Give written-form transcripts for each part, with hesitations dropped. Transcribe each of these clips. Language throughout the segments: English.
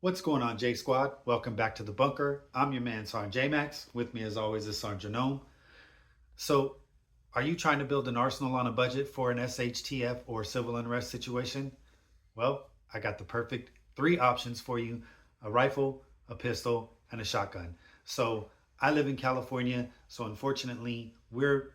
What's going on, J Squad? Welcome back to the bunker. I'm your man, Sergeant J-Max. With me, as always, is Sergeant Jernome. So, are you trying to build an arsenal on a budget for an SHTF or civil unrest situation? Well, I got the perfect three options for you: a rifle, a pistol, and a shotgun. So, I live in California, so unfortunately, we're,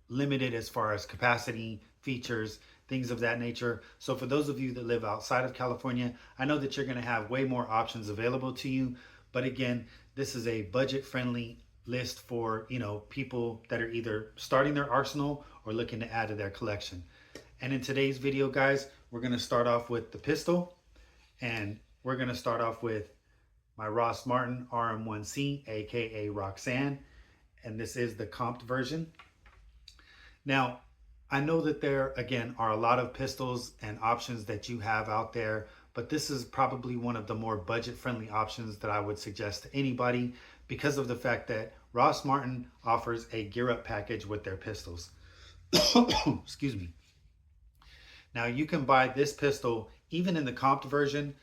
limited as far as capacity, features, things of that nature. So, for those of you that live outside of California, I know that you're going to have way more options available to you. But again, this is a budget friendly list for, people that are either starting their arsenal or looking to add to their collection. And in today's video, guys, we're going to start off with the pistol, and we're going to start off with my Ross Martin RM1C, aka Roxanne, and this is the comped version. Now, I know that there, again, are a lot of pistols and options that you have out there, but this is probably one of the more budget-friendly options that I would suggest to anybody because of the fact that Ross Martin offers a gear-up package with their pistols. Excuse me. Now, you can buy this pistol, even in the comped version,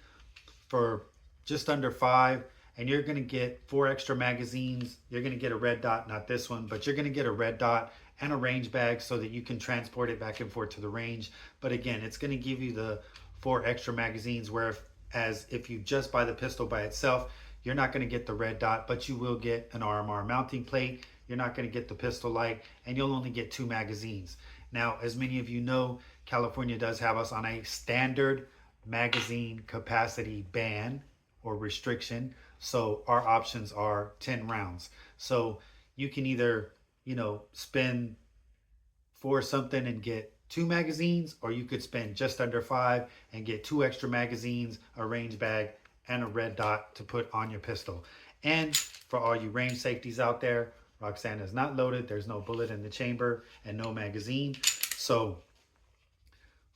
for just under $5, and you're going to get 4 extra magazines. You're going to get a red dot, not this one, but you're going to get a red dot and a range bag so that you can transport it back and forth to the range. But again, it's going to give you the 4 extra magazines, whereas if you just buy the pistol by itself, you're not going to get the red dot, but you will get an RMR mounting plate. You're not going to get the pistol light, and you'll only get 2 magazines. Now, as many of you know, California does have us on a standard magazine capacity ban or restriction. So our options are 10 rounds. So you can either, spend for something and get 2 magazines, or you could spend just under 5 and get 2 extra magazines, a range bag, and a red dot to put on your pistol. And for all you range safeties out there, Roxanne is not loaded. There's no bullet in the chamber and no magazine. So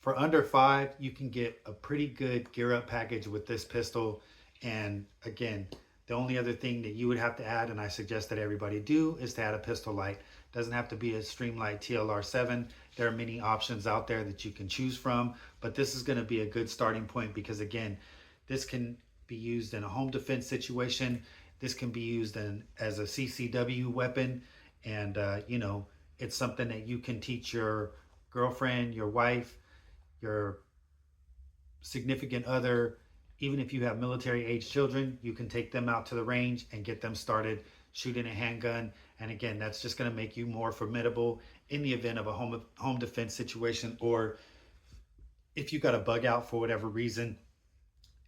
for under 5, you can get a pretty good gear up package with this pistol. And again, the only other thing that you would have to add, and I suggest that everybody do, is to add a pistol light. Doesn't have to be a Streamlight TLR7. There are many options out there that you can choose from, but this is going to be a good starting point because again, this can be used in a home defense situation. This can be used as a CCW weapon, and it's something that you can teach your girlfriend, your wife, your significant other. Even if you have military age children, you can take them out to the range and get them started shooting a handgun. And again, that's just going to make you more formidable in the event of a home defense situation, or if you got a bug out for whatever reason,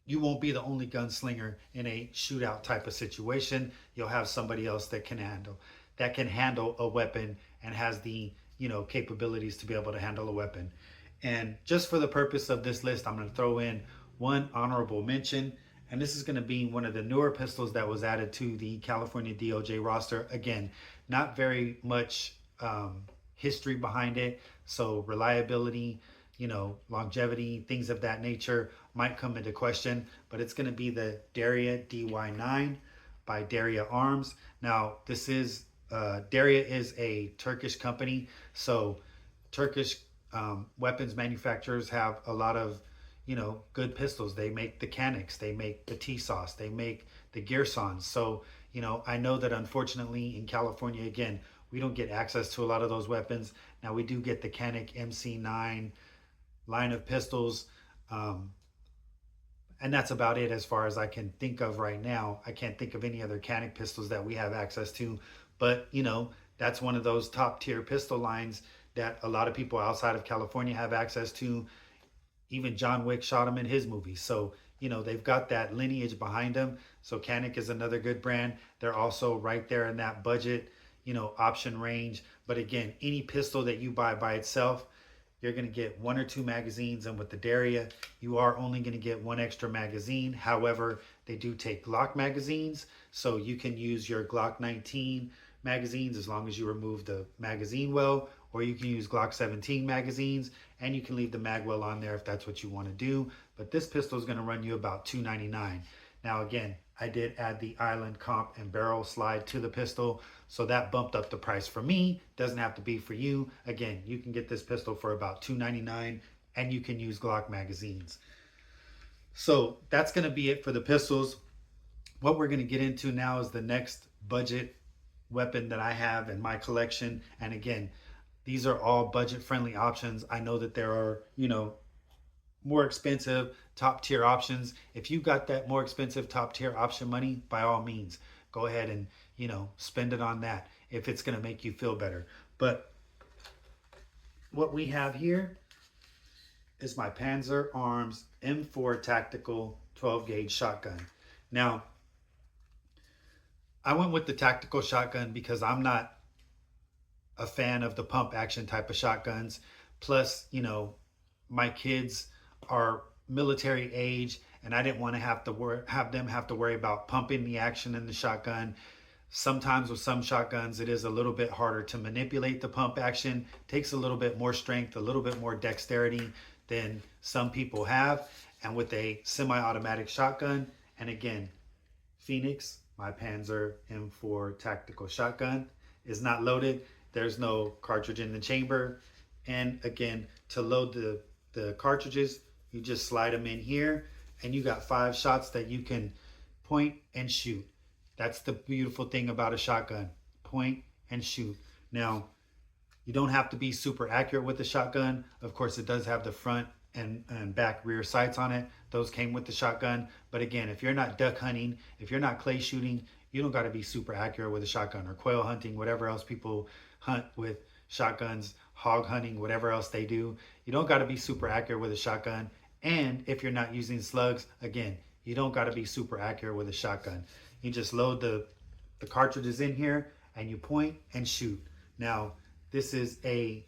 you won't be the only gunslinger in a shootout type of situation. You'll have somebody else that can handle a weapon and has the capabilities to be able to handle a weapon. And just for the purpose of this list, I'm going to throw in one honorable mention, and this is going to be one of the newer pistols that was added to the California DOJ roster. Again, not very much history behind it, so reliability, longevity, things of that nature might come into question, but it's going to be the Daria DY9 by Daria Arms. Now, this is Daria is a Turkish company, so Turkish weapons manufacturers have a lot of good pistols. They make the Canics, they make the T-Sauce, they make the Gearsons. So, I know that unfortunately in California, again, we don't get access to a lot of those weapons. Now, we do get the Canic MC9 line of pistols, and that's about it as far as I can think of right now. I can't think of any other Canic pistols that we have access to, but that's one of those top tier pistol lines that a lot of people outside of California have access to. Even John Wick shot him in his movie. So, they've got that lineage behind them. So Canic is another good brand. They're also right there in that budget, option range. But again, any pistol that you buy by itself, you're going to get 1 or 2 magazines. And with the Daria, you are only going to get 1 extra magazine. However, they do take Glock magazines. So you can use your Glock 19 magazines as long as you remove the magazine well, or you can use Glock 17 magazines, and you can leave the mag well on there if that's what you want to do. But this pistol is going to run you about $299. Now again, I did add the Island comp and barrel slide to the pistol, so that bumped up the price for me. Doesn't have to be for you. Again, you can get this pistol for about $299, and you can use Glock magazines. So that's going to be it for the pistols. What we're going to get into now is the next budget weapon that I have in my collection. And again, these are all budget friendly options. I know that there are, more expensive top tier options. If you got that more expensive top tier option money, by all means, go ahead and, spend it on that if it's going to make you feel better. But what we have here is my Panzer Arms M4 Tactical 12 gauge shotgun. Now, I went with the tactical shotgun because I'm not a fan of the pump action type of shotguns. Plus, my kids are military age, and I didn't want to have them have to worry about pumping the action in the shotgun. Sometimes with some shotguns, it is a little bit harder to manipulate the pump action. It takes a little bit more strength, a little bit more dexterity than some people have. And with a semi-automatic shotgun, and again, Phoenix, my Panzer M4 tactical shotgun, is not loaded. There's no cartridge in the chamber. And again, to load the cartridges, you just slide them in here, and you got 5 shots that you can point and shoot. That's the beautiful thing about a shotgun. Point and shoot. Now, you don't have to be super accurate with the shotgun. Of course, it does have the front and back rear sights on it. Those came with the shotgun. But again, if you're not duck hunting, if you're not clay shooting, you don't got to be super accurate with a shotgun, or quail hunting, whatever else people hunt with shotguns, hog hunting, whatever else they do. You don't got to be super accurate with a shotgun. And if you're not using slugs, again, you don't got to be super accurate with a shotgun. You just load the cartridges in here, and you point and shoot. Now, this is a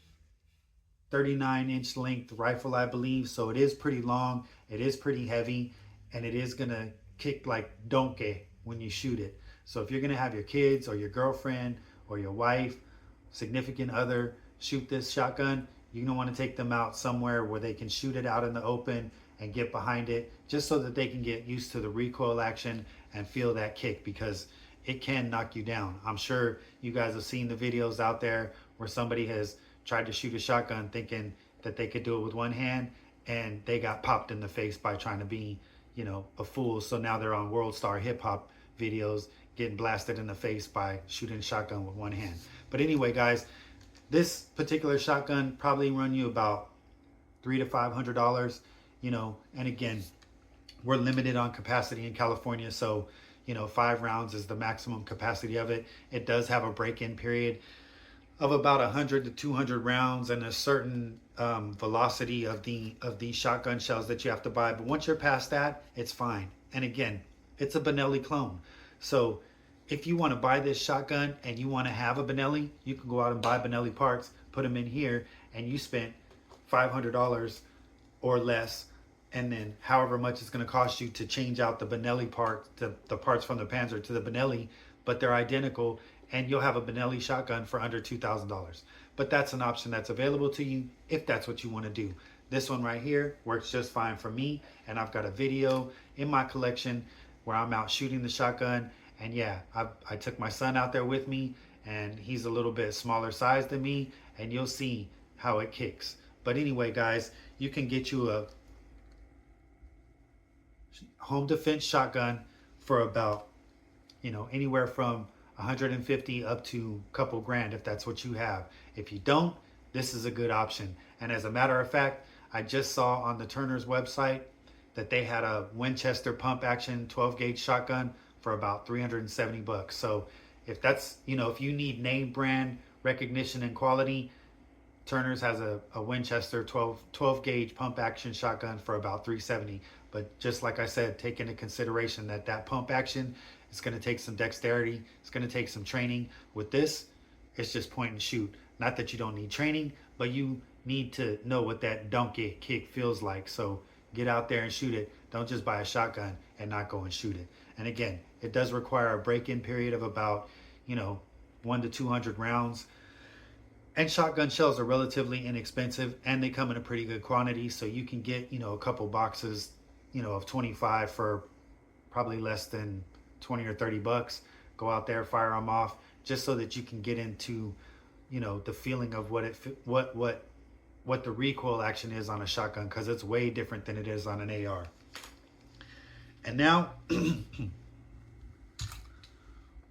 39-inch length rifle, I believe, so it is pretty long, it is pretty heavy, and it is gonna kick like donkey when you shoot it. So if you're gonna have your kids or your girlfriend or your wife, significant other shoot this shotgun, you're gonna want to take them out somewhere where they can shoot it out in the open and get behind it, just so that they can get used to the recoil action and feel that kick, because it can knock you down. I'm sure you guys have seen the videos out there where somebody has tried to shoot a shotgun thinking that they could do it with one hand, and they got popped in the face by trying to be, a fool. So now they're on World Star Hip Hop videos getting blasted in the face by shooting a shotgun with one hand. But anyway, guys, this particular shotgun probably run you about $300 to $500, and again, we're limited on capacity in California, so 5 rounds is the maximum capacity of it. It does have a break-in period of about 100 to 200 rounds, and a certain velocity of these shotgun shells that you have to buy. But once you're past that, it's fine. And again, it's a Benelli clone. So if you want to buy this shotgun and you want to have a Benelli, you can go out and buy Benelli parts, put them in here, and you spent $500 or less, and then however much it's going to cost you to change out the Benelli part, the parts from the Panzer to the Benelli, but they're identical, and you'll have a Benelli shotgun for under $2,000. But that's an option that's available to you if that's what you want to do. This one right here works just fine for me, and I've got a video in my collection where I'm out shooting the shotgun, and yeah, I took my son out there with me, and he's a little bit smaller size than me, and you'll see how it kicks. But anyway, guys, you can get you a home defense shotgun for about, anywhere from 150 up to a couple grand if that's what you have. If you don't, this is a good option. And as a matter of fact, I just saw on the Turner's website that they had a Winchester pump action 12 gauge shotgun for about 370 bucks. So if that's, if you need name brand recognition and quality, Turner's has a Winchester 12 gauge pump action shotgun for about 370. But just like I said, take into consideration that pump action is going to take some dexterity. It's going to take some training. With this, it's just point and shoot. Not that you don't need training, but you need to know what that donkey kick feels like. So get out there and shoot it. Don't just buy a shotgun and not go and shoot it. And again, it does require a break-in period of about, 1 to 200 rounds. And shotgun shells are relatively inexpensive, and they come in a pretty good quantity. So you can get, a couple boxes, of 25 for probably less than 20 or 30 bucks. Go out there, fire them off, just so that you can get into, the feeling of what the recoil action is on a shotgun, because it's way different than it is on an AR. And now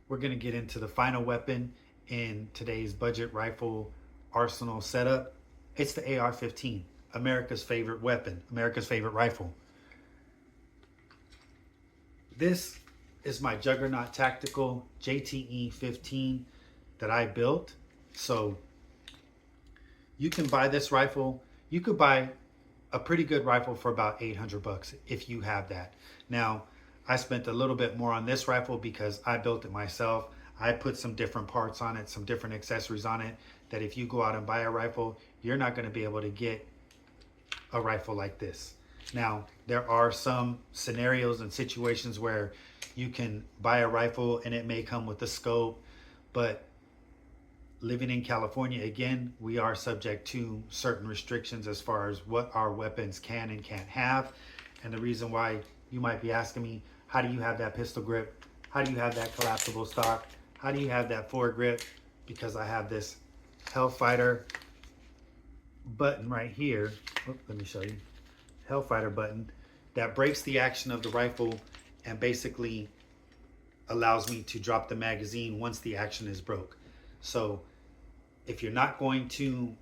we're going to get into the final weapon in today's budget rifle arsenal setup. It's the AR-15, America's favorite weapon, America's favorite rifle. This is my Juggernaut Tactical JTE-15 that I built. So you can buy this rifle. You could buy a pretty good rifle for about 800 bucks if you have that. Now, I spent a little bit more on this rifle because I built it myself. I put some different parts on it, some different accessories on it, that if you go out and buy a rifle, you're not going to be able to get a rifle like this. Now, there are some scenarios and situations where you can buy a rifle and it may come with a scope, but living in California, again, we are subject to certain restrictions as far as what our weapons can and can't have. And the reason why you might be asking me, how do you have that pistol grip? How do you have that collapsible stock? How do you have that foregrip? Because I have this Hellfighter button right here. Oh, let me show you. Hellfighter button that breaks the action of the rifle and basically allows me to drop the magazine once the action is broke. So if you're not going to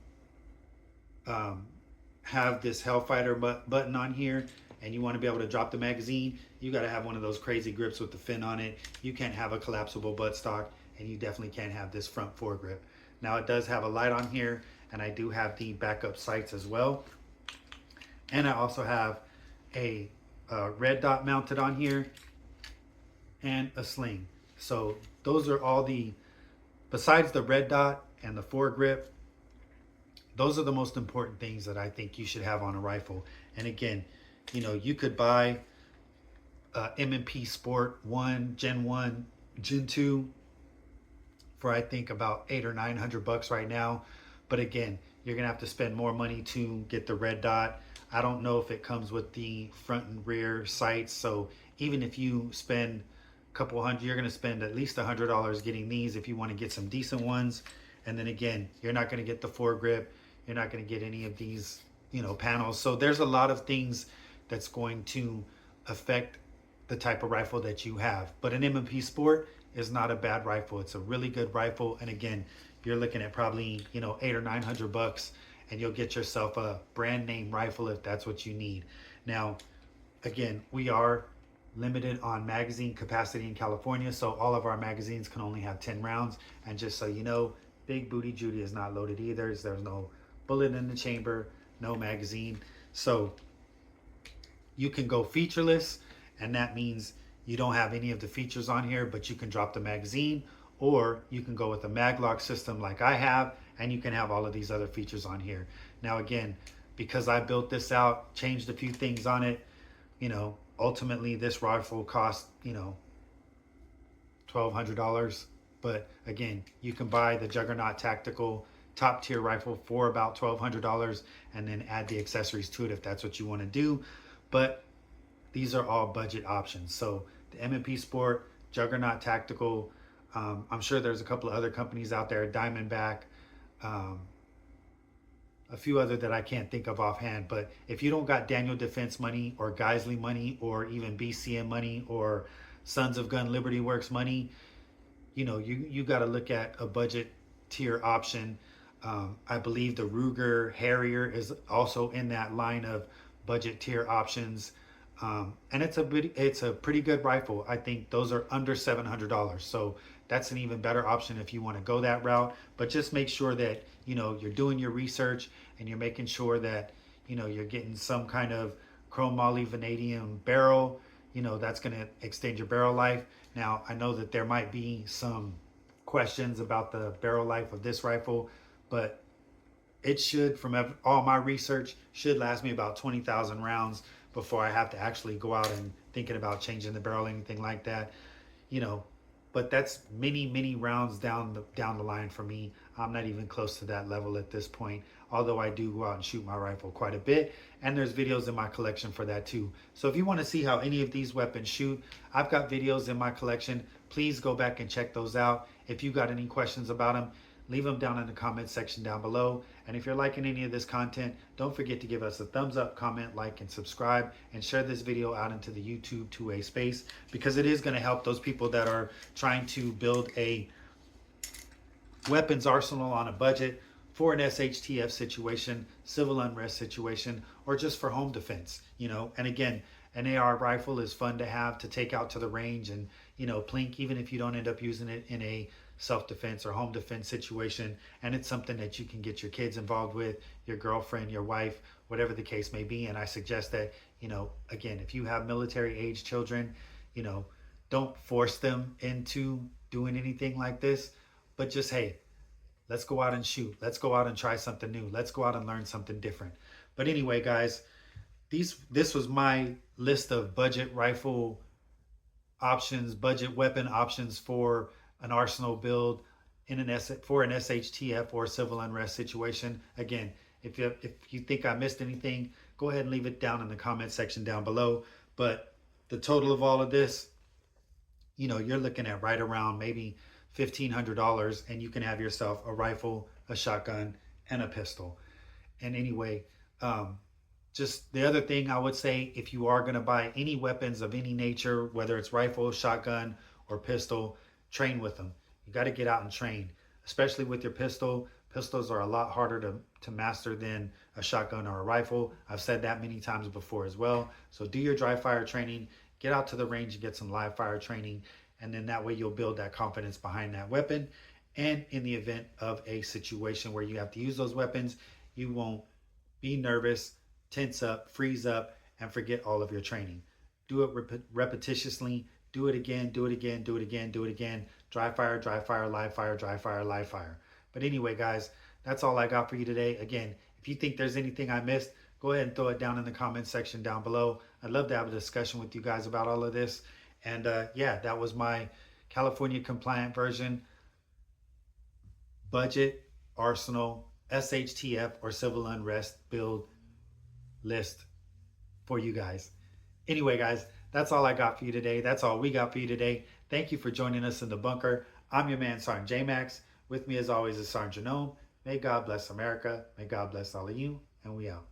have this Hellfighter button on here and you want to be able to drop the magazine, you got to have one of those crazy grips with the fin on it. You can't have a collapsible buttstock, and you definitely can't have this front foregrip. Now, it does have a light on here, and I do have the backup sights as well. And I also have a red dot mounted on here and a sling. So those are all the, besides the red dot and the foregrip, those are the most important things that I think you should have on a rifle. And again, you know, you could buy M&P Sport 1, Gen 1, Gen 2 for I think about 800 or 900 bucks right now. But again, you're gonna have to spend more money to get the red dot. I don't know if it comes with the front and rear sights. So even if you spend a couple hundred, you're gonna spend at least $100 getting these if you want to get some decent ones. And then again, you're not gonna get the foregrip. You're not gonna get any of these, you know, panels. So there's a lot of things that's going to affect the type of rifle that you have. But an M&P Sport is not a bad rifle. It's a really good rifle. And again, you're looking at probably, you know, 800 or 900 bucks, and you'll get yourself a brand name rifle if that's what you need. Now, again, we are limited on magazine capacity in California, so all of our magazines can only have 10 rounds. And just so you know, Big Booty Judy is not loaded either. There's no bullet in the chamber, no magazine. So you can go featureless, and that means you don't have any of the features on here, but you can drop the magazine, or you can go with a mag lock system like I have, and you can have all of these other features on here. Now again, because I built this out, changed a few things on it, you know, ultimately this rifle cost, you know, $1,200. But again, you can buy the Juggernaut Tactical top tier rifle for about $1,200 and then add the accessories to it if that's what you want to do. But these are all budget options. So the M&P Sport, Juggernaut Tactical, I'm sure there's a couple of other companies out there, Diamondback, a few other that I can't think of offhand. But if you don't got Daniel Defense money or Geisley money or even BCM money or Sons of Gun Liberty Works money, you know, you got to look at a budget tier option. I believe the Ruger Harrier is also in that line of budget tier options. And it's a pretty good rifle. I think those are under $700. So that's an even better option if you want to go that route. But just make sure that, you know, you're doing your research and you're making sure that, you know, you're getting some kind of chrome moly vanadium barrel. You know, that's going to extend your barrel life. Now, I know that there might be some questions about the barrel life of this rifle, but it should, from all my research, should last me about 20,000 rounds before I have to actually go out and thinking about changing the barrel, anything like that, you know. But that's many rounds down the line for me. I'm not even close to that level at this point, although I do go out and shoot my rifle quite a bit, and there's videos in my collection for that too. So if you want to see how any of these weapons shoot, I've got videos in my collection. Please go back and check those out. If you got any questions about them, leave them down in the comment section down below. And if you're liking any of this content, don't forget to give us a thumbs up, comment, like, and subscribe, and share this video out into the YouTube two-way space, because it is going to help those people that are trying to build a weapons arsenal on a budget for an SHTF situation, civil unrest situation, or just for home defense, And again, an AR rifle is fun to have to take out to the range and, plink, even if you don't end up using it in a self-defense or home defense situation. And it's something that you can get your kids involved with, your girlfriend, your wife, whatever the case may be. And I suggest that, again, if you have military age children, don't force them into doing anything like this, but just, hey, let's go out and shoot. Let's go out and try something new. Let's go out and learn something different. But anyway, guys, this was my list of budget rifle options, budget weapon options for an arsenal build for an SHTF or civil unrest situation. Again, if you think I missed anything, go ahead and leave it down in the comment section down below. But the total of all of this, you're looking at right around maybe $1,500, and you can have yourself a rifle, a shotgun, and a pistol. And anyway, just the other thing I would say, if you are going to buy any weapons of any nature, whether it's rifle, shotgun, or pistol, train with them. You got to get out and train, especially with your pistol. Pistols are a lot harder to master than a shotgun or a rifle. I've said that many times before as well. So do your dry fire training, get out to the range and get some live fire training, and then that way you'll build that confidence behind that weapon. And in the event of a situation where you have to use those weapons, you won't be nervous, tense up, freeze up, and forget all of your training. Do it repetitiously. Do it again, do it again, do it again, do it again. Dry fire, live fire, dry fire, live fire. But anyway, guys, that's all I got for you today. Again, if you think there's anything I missed, go ahead and throw it down in the comment section down below. I'd love to have a discussion with you guys about all of this. And yeah, that was my California compliant version, budget, arsenal, SHTF, or civil unrest build list for you guys. Anyway, guys, that's all I got for you today. That's all we got for you today. Thank you for joining us in the bunker. I'm your man, Sergeant J-Max. With me, as always, is Sergeant Jernome. May God bless America. May God bless all of you. And we out.